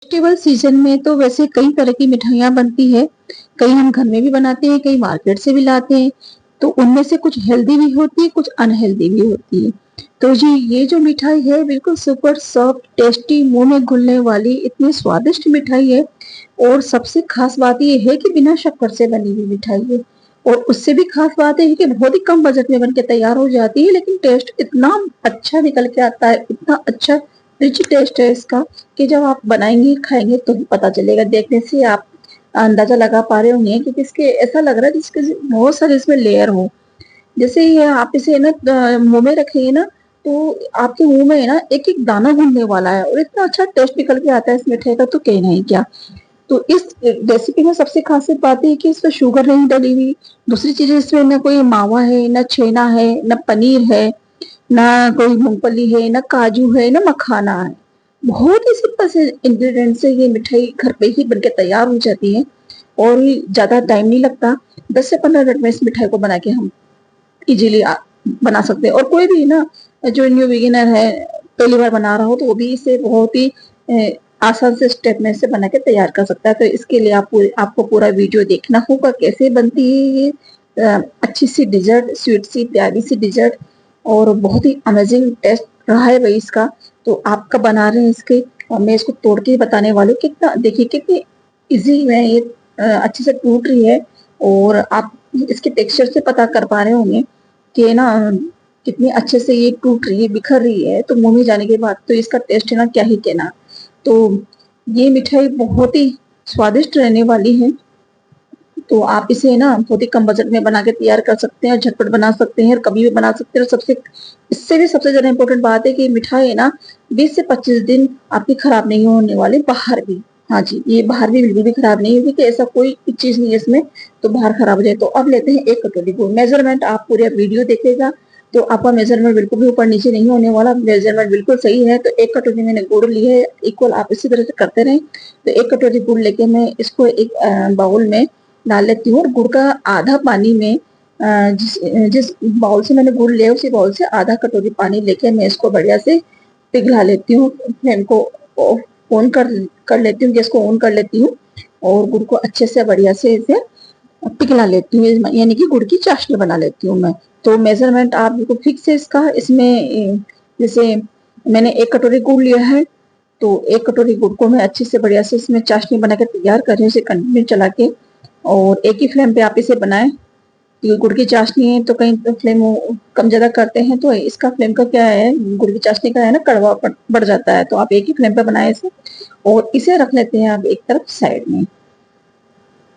Festival season में तो वैसे कई तरह की मिठाइयाँ बनती है। कई हम घर में भी बनाते हैं, कई मार्केट से भी लाते हैं। तो उनमें से कुछ हेल्दी भी होती है, कुछ अनहेल्दी भी होती है। तो जी ये जो मिठाई है बिल्कुल सुपर सॉफ्ट, टेस्टी, मुँह में घुलने वाली इतनी स्वादिष्ट मिठाई है। और सबसे खास बात ये है कि बिना शक्कर से बनी हुई मिठाई है। और उससे भी खास बात है कि बहुत ही कम बजट में बन के तैयार हो जाती है, लेकिन टेस्ट इतना अच्छा निकल के आता है, इतना अच्छा रिच टेस्ट है इसका कि जब आप बनाएंगे खाएंगे तो ही पता चलेगा। देखने से आप अंदाजा लगा पा रहे होंगे कि इसके ऐसा लग रहा है जिसके बहुत सारे इसमें लेयर हो। जैसे ये आप इसे ना मुंह में रखेंगे ना, तो आपके मुंह में है ना एक एक दाना घुलने वाला है और इतना अच्छा टेस्ट निकल के आता है इस मिठाई का, तो कहना ही क्या। तो इस रेसिपी में सबसे खासियत बात है कि इसमें शुगर नहीं डली हुई। दूसरी चीजें इसमें ना कोई मावा है, ना छेना है, ना पनीर है, ना कोई मूंगफली है, ना काजू है, ना मखाना है। बहुत ही सिंपल से इंग्रेडिएंट से ये मिठाई घर पे ही बनके तैयार हो जाती है। और ज्यादा टाइम नहीं लगता। 10 से 15 मिनट में इस मिठाई को बना के हम इजीली बना सकते हैं। और कोई भी ना जो न्यू बिगिनर है, पहली बार बना रहा हो, तो वो भी इसे बहुत ही आसान से स्टेप में से बना के तैयार कर सकता है। तो इसके लिए आपको पूरा वीडियो देखना होगा कैसे बनती है ये अच्छी सी डिजर्ट, स्वीट सी प्यारी सी डिजर्ट। और बहुत ही अमेजिंग टेस्ट रहा है भाई इसका। तो आप कब बना रहे हैं इसके, और मैं इसको तोड़ के बताने वाली हूँ। कितना देखिए कितनी इजी में ये अच्छे से टूट रही है। और आप इसके टेक्सचर से पता कर पा रहे होंगे कि ना कितनी अच्छे से ये टूट रही है, बिखर रही है। तो मुंह में जाने के बाद तो इसका टेस्ट है ना क्या ही कहना। तो ये मिठाई बहुत ही स्वादिष्ट रहने वाली है। तो आप इसे ना बहुत ही कम बजट में बना के तैयार कर सकते हैं, झटपट बना सकते हैं और कभी भी बना सकते हैं। और सबसे इससे भी सबसे ज्यादा इम्पोर्टेंट बात है कि मिठाई है ना 20 से 25 दिन आपकी खराब नहीं होने वाली बाहर भी। हाँ जी, ये बाहर भी बिल्कुल भी खराब नहीं होगी कि ऐसा कोई चीज नहीं है इसमें तो बाहर खराब हो जाए। तो अब लेते हैं 1 कटोरी गुड़। मेजरमेंट आप पूरे वीडियो देखेगा तो आपका मेजरमेंट बिल्कुल भी ऊपर नीचे नहीं होने वाला, मेजरमेंट बिल्कुल सही है। तो 1 कटोरी मैंने गुड़ ली है, इक्वल आप इसी तरह से करते रहें। तो 1 कटोरी गुड़ लेके मैं इसको एक बाउल में डाल लेती हूँ। और गुड़ का आधा पानी में जिस जिस बाउल से मैंने गुड़ लिया उसी बाउल से आधा कटोरी पानी लेके मैं इसको बढ़िया से पिघला लेती हूँ। फ्लेम को ऑन कर लेती हूँ, गैस को ऑन कर लेती हूँ। और गुड़ को अच्छे से बढ़िया से इसे पिघला लेती हूँ, यानी कि गुड़ की चाशनी बना लेती हूँ मैं। तो मेजरमेंट आप बिल्कुल फिक्स है इसका। इसमें जैसे मैंने 1 कटोरी गुड़ लिया है, तो 1 कटोरी गुड़ को मैं अच्छे से बढ़िया से इसमें चाशनी बना के तैयार कर रही हूँ, इसे कंटिन्यू चला के। और एक ही फ्लेम पे आप इसे बनाएं। ये गुड़ की चाशनी है तो कहीं तो फ्लेम कम ज्यादा करते हैं, तो इसका फ्लेम का क्या है, गुड़ की चाशनी का है ना कड़वा बढ़ जाता है। तो आप एक ही फ्लेम पे बनाए इसे। और इसे रख लेते हैं आप एक तरफ साइड में।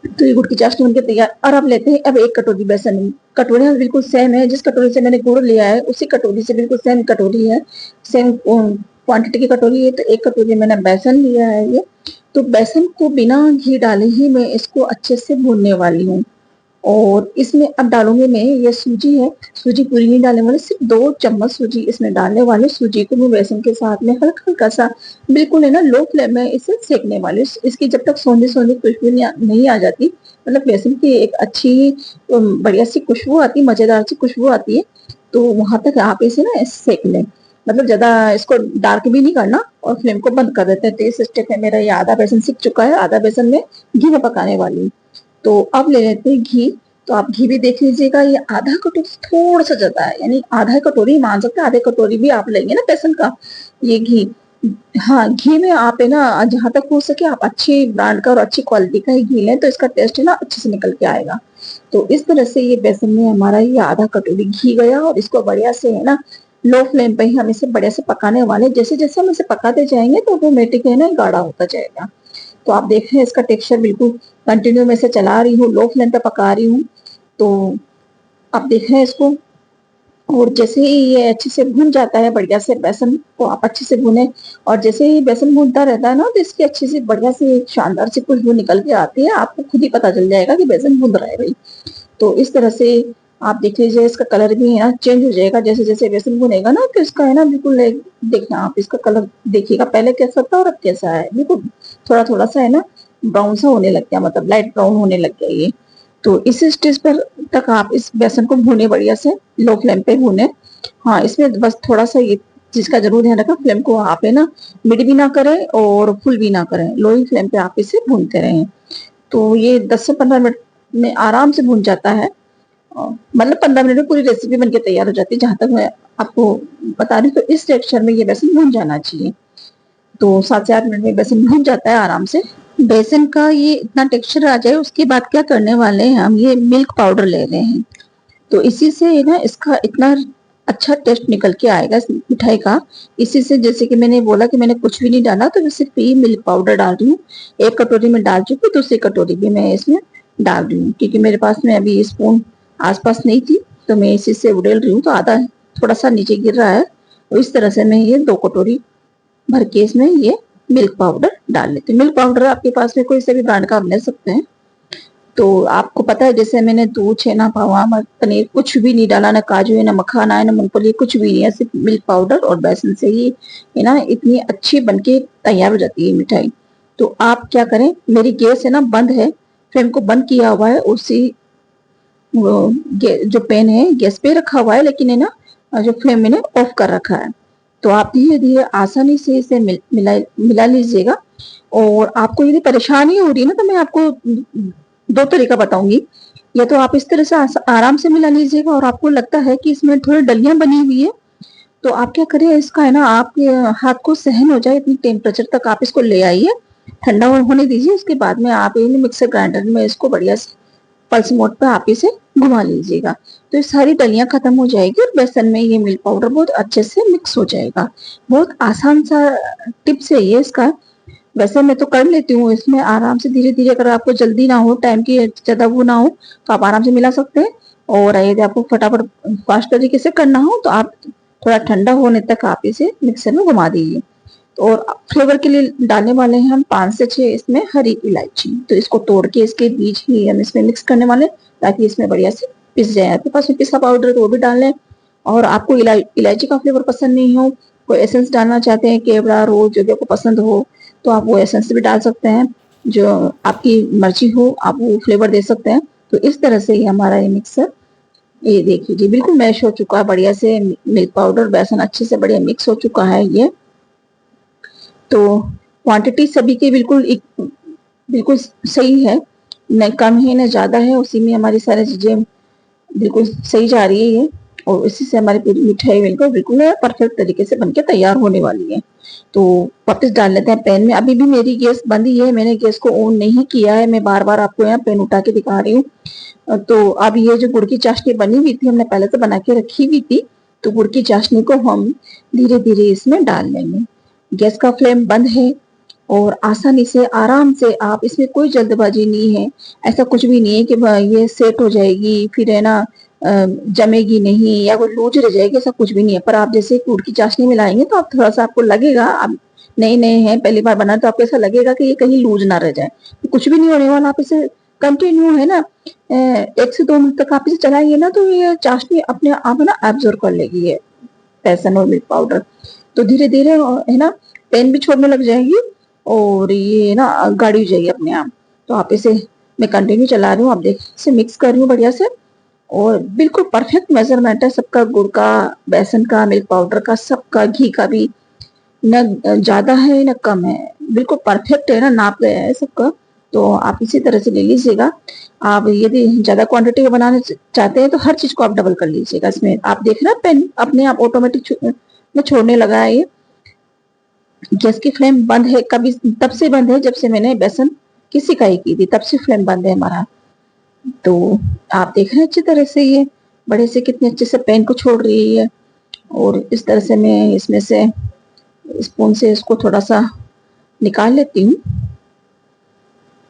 तो ये गुड़ की चाशनी बनके तैयार। और अब लेते हैं अब 1 कटोरी बेसन। कटोरियां बिल्कुल सेम है, जिस कटोरी से मैंने गुड़ लिया है उसी कटोरी से बिल्कुल सेम कटोरी है, सेम क्वांटिटी की कटोरी है। तो 1 कटोरी मैंने बेसन लिया है ये। तो बेसन को बिना घी डाले ही मैं इसको अच्छे से भूनने वाली हूँ। और इसमें अब डालूंगी मैं ये सूजी है। सूजी पूरी नहीं डालने वाली, सिर्फ 2 चम्मच सूजी इसमें डालने वाले। सूजी को मैं बेसन के साथ में हल्का हल्का सा बिल्कुल है ना लो फ्लेम में इसे सेकने वाली। इसकी जब तक सोंधी सोंधी खुशबू नहीं आ जाती, मतलब बेसन की एक अच्छी बढ़िया सी खुशबू आती, मजेदार सी खुशबू आती है, तो वहां तक आप इसे ना सेक लें। मतलब ज्यादा इसको डार्क भी नहीं करना और फ्लेम को बंद कर देते हैं। तो इस स्टेप में मेरा ये आधा बेसन सीख चुका है, आधा बेसन में घी में पकाने वाली हूँ। तो अब ले लेते हैं घी। तो आप घी भी देख लीजिएगा, ये आधा कटोरी थोड़ा सा ज्यादा है, यानी आधा कटोरी मान सकते हैं, आधे कटोरी भी आप लेंगे ना बेसन का ये घी। हाँ, घी में आप है ना जहां तक हो सके आप अच्छी ब्रांड का और अच्छी क्वालिटी का ही घी लें, तो इसका टेस्ट है ना अच्छे से निकल के आएगा। तो इस तरह से ये बेसन में हमारा ये आधा कटोरी घी गया। और इसको बढ़िया से है ना लो फ्लेम पे ही हम इसे बढ़िया से पकाने वाले। जैसे जैसे हम इसे पकाते जाएंगे तो ऑटोमेटिक है ना गाढ़ा होता जाएगा। तो आप देख रहे हैं इसका टेक्सचर बिल्कुल कंटिन्यू में से चला रही हूँ, लो फ्लेम पे पका रही हूँ। तो आप देख रहे हैं इसको। और जैसे ही ये अच्छे से भून जाता है बढ़िया से, बेसन को आप अच्छे से भूने। और जैसे ही बेसन भूनता रहता है ना, तो इसकी अच्छी सी बढ़िया सी एक शानदार सी खुशबू निकल के आती है। आपको खुद ही पता चल जाएगा कि बेसन भून रहा है भाई। तो इस तरह से आप देख लीजिए, इसका कलर भी है ना चेंज हो जाएगा जैसे जैसे बेसन भुनेगा ना। तो इसका है ना बिल्कुल देखना आप इसका कलर देखिएगा पहले कैसा था और अब कैसा है। बिल्कुल थोड़ा थोड़ा सा है ना ब्राउन सा होने लग गया, मतलब लाइट ब्राउन होने लग गया ये। तो इस स्टेज पर तक आप इस बेसन को भूने बढ़िया से, लो फ्लेम पे भूने। हाँ, इसमें बस थोड़ा सा ये चीज का जरूर ध्यान रखें, फ्लेम को आप है ना मिड भी ना करें और फुल भी ना करें, लो ही फ्लेम पे आप इसे भूनते रहें। तो ये 10 से 15 मिनट में आराम से भून जाता है। मतलब 15 मिनट में पूरी रेसिपी बनके तैयार हो जाती है, जहां तक मैं आपको बता रही हूँ। तो इस टेक्सचर में ये बेसन भून जाना चाहिए। तो 7 से 8 मिनट में बेसन भून जाता है आराम से। बेसन का ये इतना टेक्सचर आ जाए, उसके बाद क्या करने वाले हैं, हम ये मिल्क पाउडर ले रहे हैं। तो इसी से ना इसका इतना अच्छा टेस्ट निकल के आएगा इस मिठाई का। इसी से, जैसे कि मैंने बोला कि मैंने कुछ भी नहीं डाला, तो मैं सिर्फ ये मिल्क पाउडर डाल रही हूँ। 1 कटोरी में डाल चुकी, दूसरी कटोरी भी मैं इसमें डाल रही हूँ, क्योंकि मेरे पास में अभी स्पून आसपास नहीं थी, तो मैं इसी से उड़ेल रही हूँ, तो आधा थोड़ा सा नीचे गिर रहा है। तो इस तरह से मैं ये 2 कटोरी भर के इसमें ये मिल्क पाउडर डाल लेते हैं। मिल्क पाउडर आपके पास में कोई से भी ब्रांड का आप ले सकते हैं। तो आपको पता है, जैसे मैंने दूध, छेना, पावा, पनीर कुछ भी नहीं डाला, ना काजू है, ना मखाना है, ना मूंगफली, कुछ भी नहीं है, सिर्फ मिल्क पाउडर और बेसन से ही है ना इतनी अच्छी बनके तैयार हो जाती है मिठाई। तो आप क्या करें, मेरी गैस है ना बंद है, फ्लेम को बंद किया हुआ है, उसी जो पैन है गैस पे रखा हुआ है, लेकिन है ना जो फ्लेम मैंने ऑफ कर रखा है। तो आप धीरे धीरे आसानी से इसे मिला लीजिएगा। और आपको यदि परेशानी हो रही है ना, तो मैं आपको 2 तरीका बताऊंगी। या तो आप इस तरह से आराम से मिला लीजिएगा, और आपको लगता है कि इसमें थोड़ी डलियां बनी हुई है, तो आप क्या करिए, इसका है ना आपके हाथ को सहन हो जाए इतनी टेम्परेचर तक आप इसको ले आइए, ठंडा होने दीजिए। उसके बाद में आप मिक्सर ग्राइंडर में इसको बढ़िया से पल्स मोड पे आप इसे घुमा लीजिएगा। तो ये सारी डलियां खत्म हो जाएगी, और बेसन में ये मिल्क पाउडर बहुत अच्छे से मिक्स हो जाएगा। बहुत आसान सा टिप्स है ये इसका। वैसे मैं तो कर लेती हूँ इसमें आराम से, धीरे धीरे। अगर आपको जल्दी ना हो, टाइम की ज्यादा वो ना हो, तो आप आराम से मिला सकते हैं। और यदि आपको फटाफट फास्ट तरीके से करना हो, तो आप थोड़ा ठंडा होने तक आप इसे मिक्सर में घुमा दीजिए। और फ्लेवर के लिए डालने वाले हैं हम 5 से 6 इसमें हरी इलायची। तो इसको तोड़ के इसके बीज ही हम इसमें मिक्स करने वाले, ताकि इसमें बढ़िया से पिस जाए। आपके पास में पिसा पाउडर तो वो भी डाल लें। और आपको इलायची का फ्लेवर पसंद नहीं हो, कोई एसेंस डालना चाहते हैं, केवड़ा, रोज, जो भी आपको पसंद हो, तो आप वो एसेंस भी डाल सकते हैं। जो आपकी मर्जी हो, आप वो फ्लेवर दे सकते हैं। तो इस तरह से ये हमारा ये मिक्सर, ये देखिए जी, बिल्कुल मैश हो चुका है बढ़िया से। मिल्क पाउडर, बेसन अच्छे से बढ़िया मिक्स हो चुका है ये। तो क्वांटिटी सभी की बिल्कुल सही है, न कम है न ज्यादा है, उसी में हमारी सारी चीजें बिल्कुल सही जा रही है ये। और इसी से हमारी पूरी मिठाई बिल्कुल परफेक्ट तरीके से बनके तैयार होने वाली है। तो वापस डाल लेते हैं पैन में। अभी भी मेरी गैस बंद ही है, मैंने गैस को ऑन नहीं किया है, मैं बार बार आपको यहाँ पैन उठा के दिखा रही हूँ। तो अब ये जो गुड़ की चाशनी बनी हुई थी, हमने पहले तो बना के रखी हुई थी, तो गुड़ की चाशनी को हम धीरे धीरे इसमें डाल लेंगे। गैस का फ्लेम बंद है, और आसानी से आराम से आप, इसमें कोई जल्दबाजी नहीं है। ऐसा कुछ भी नहीं है कि ये सेट हो जाएगी फिर है ना जमेगी नहीं, या कोई लूज रह जाएगी, ऐसा कुछ भी नहीं है। पर आप जैसे गुड़ की चाशनी मिलाएंगे, तो आप थोड़ा सा आपको लगेगा, आप नए नए हैं, पहली बार बना, तो आपको ऐसा लगेगा कि ये कहीं लूज ना रह जाए। तो कुछ भी नहीं होने वाला। आप इसे कंटिन्यू है ना 1 से 2 मिनट तक आप इसे चलाएंगे ना, तो ये चाशनी अपने आप ना एब्जॉर्ब कर लेगी ये बेसन और मिल्क पाउडर। तो धीरे धीरे है ना पेन भी छोड़ने लग जाएगी, और ये ना गाढ़ी हो जाएगी अपने आप। तो आप इसे, मैं कंटिन्यू चला रही हूँ, आप देख, इसे मिक्स कर रही हूँ बढ़िया से। और बिल्कुल परफेक्ट मेजरमेंट है सबका, गुड़ का, बेसन का, मिल्क पाउडर का, सबका। घी का भी न ज्यादा है न कम है, बिल्कुल परफेक्ट है ना, नाप गया है सबका। तो आप इसी तरह से ले लीजिएगा। आप यदि ज्यादा क्वांटिटी का बनाना चाहते हैं, तो हर चीज को आप डबल कर लीजिएगा। इसमें आप देख रहे हैं पेन अपने आप ऑटोमेटिक में छोड़ने लगा है ये। गैस की फ्लेम बंद है, कभी तब से बंद है जब से मैंने बेसन की सिकाई की थी, तब से फ्लेम बंद है हमारा। तो आप देख रहे हैं अच्छी तरह से ये बड़े से कितने अच्छे से पेन को छोड़ रही है। और इस तरह से मैं इसमें से स्पून से इसको थोड़ा सा निकाल लेती हूँ।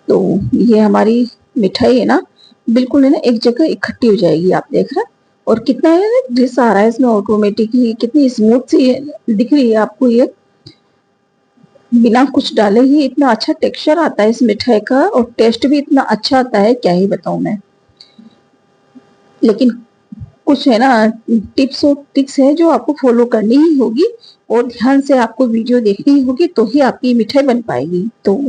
तो ये हमारी मिठाई है ना बिल्कुल है ना एक जगह इकट्ठी हो जाएगी, आप देख रहे हैं। और कितना है ग्लिस आ रहा है इसमें ऑटोमेटिक ही, कितनी स्मूथ सी दिख रही है आपको ये। बिना कुछ डाले ही इतना अच्छा टेक्सचर आता है इस मिठाई का, और टेस्ट भी इतना अच्छा आता है, क्या ही बताऊं मैं। लेकिन कुछ है ना टिप्स और ट्रिक्स है जो आपको फॉलो करनी ही होगी, और ध्यान से आपको वीडियो देखनी ही होगी, तो ही आपकी मिठाई बन पाएगी। तो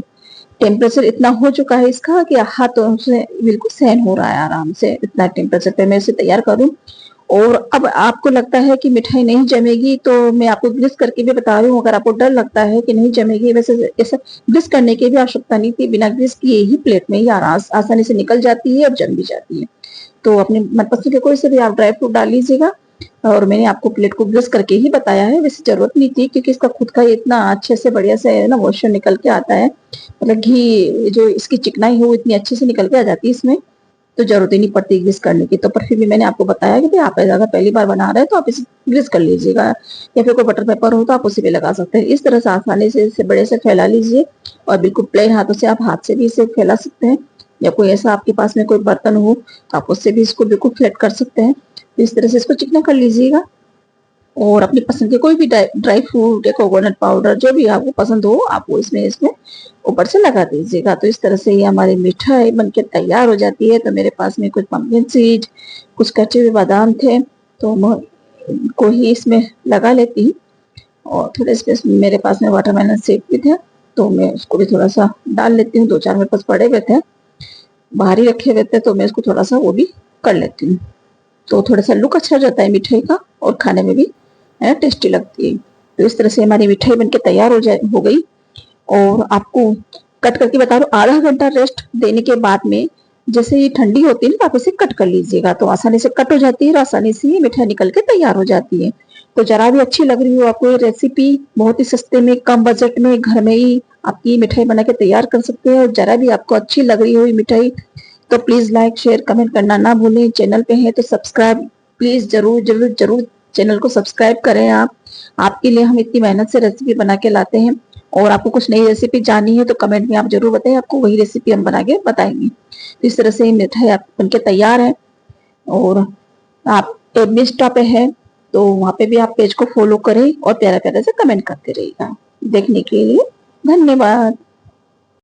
टेम्परेचर इतना हो चुका है इसका कि हाथों से बिल्कुल सहन हो रहा है आराम से, इतना टेम्परेचर पे मैं इसे तैयार करूं। और अब आपको लगता है कि मिठाई नहीं जमेगी, तो मैं आपको ग्लिस करके भी बता रही हूँ। अगर आपको डर लगता है कि नहीं जमेगी, वैसे ऐसा ग्लिस करने की भी आवश्यकता नहीं थी, बिना ग्लिस किए ही प्लेट में ही आसानी से निकल जाती है और जम भी जाती है। तो अपने मनपसंद के कोई से भी आप ड्राई फ्रूट डाल लीजिएगा। और मैंने आपको प्लेट को ग्लिस करके ही बताया है, वैसे जरूरत नहीं थी, क्योंकि इसका खुद का इतना अच्छे से बढ़िया से ना मॉइस्चर निकल के आता है, मतलब घी जो इसकी चिकनाई है वो इतनी अच्छे से निकल के आ जाती है इसमें, तो जरूरत ही नहीं पड़ती ग्रीस करने की। तो पर फिर भी मैंने आपको बताया कि भाई आप अगर पहली बार बना रहे हैं तो आप इसे ग्रीस कर लीजिएगा, या फिर कोई बटर पेपर हो तो आप उसी पे लगा सकते हैं। इस तरह से आसानी से इसे बड़े से फैला लीजिए, और बिल्कुल प्लेन हाथों से आप हाथ से भी इसे फैला सकते हैं, या कोई ऐसा आपके पास में कोई बर्तन हो तो आप उससे भी इसको बिल्कुल फ्लैट कर सकते हैं। तो इस तरह से इसको चिकना कर लीजिएगा, और अपनी पसंद के कोई भी ड्राई फ्रूट या कोकोनट पाउडर जो भी आपको पसंद हो आप वो इसमें इसमें ऊपर से लगा दीजिएगा। तो इस तरह से ये हमारी मिठाई बनके तैयार हो जाती है। तो मेरे पास में कुछ पंपकिन सीड, कुछ कच्चे हुए बादाम थे, तो को ही इसमें लगा लेती हूँ, और थोड़े इसमें मेरे पास में वाटरमेलन सीड भी थे, तो मैं उसको भी थोड़ा सा डाल लेती हूँ। 2-4 मेरे पास पड़े हुए थे, बाहर ही रखे हुए थे, तो मैं इसको थोड़ा सा वो भी कर लेती हूँ। तो थोड़ा सा लुक अच्छा हो जाता है मिठाई का, और खाने में भी टेस्टी लगती है। तो इस तरह से हमारी मिठाई बनके तैयार हो गई। और आपको कट करके बता रहा हूँ, आधा घंटा रेस्ट देने के बाद में जैसे ये ठंडी होती है ना, तो आप इसे कट कर लीजिएगा, तो आसानी से कट हो जाती है और आसानी से ये मिठाई निकल के तैयार हो जाती है। तो जरा भी अच्छी लग रही हो आपको ये रेसिपी, बहुत ही सस्ते में कम बजट में घर में ही आपकी मिठाई बना के तैयार कर सकते हैं। और जरा भी आपको अच्छी लग रही हो ये मिठाई, तो प्लीज लाइक शेयर कमेंट करना ना भूलें। चैनल पे है तो सब्सक्राइब प्लीज जरूर जरूर जरूर चैनल को सब्सक्राइब करें आप। आपके लिए हम इतनी मेहनत से रेसिपी बना के लाते हैं, और आपको कुछ नई रेसिपी जाननी है तो कमेंट में आप जरूर बताएं, आपको वही रेसिपी हम बना के बताएंगे। तो इस तरह से मिठाई आप बनके तैयार है। और आप इंस्टा पे है तो वहां पे भी आप पेज को फॉलो करें, और प्यारा प्यारा से कमेंट करते रहिएगा। देखने के लिए धन्यवाद।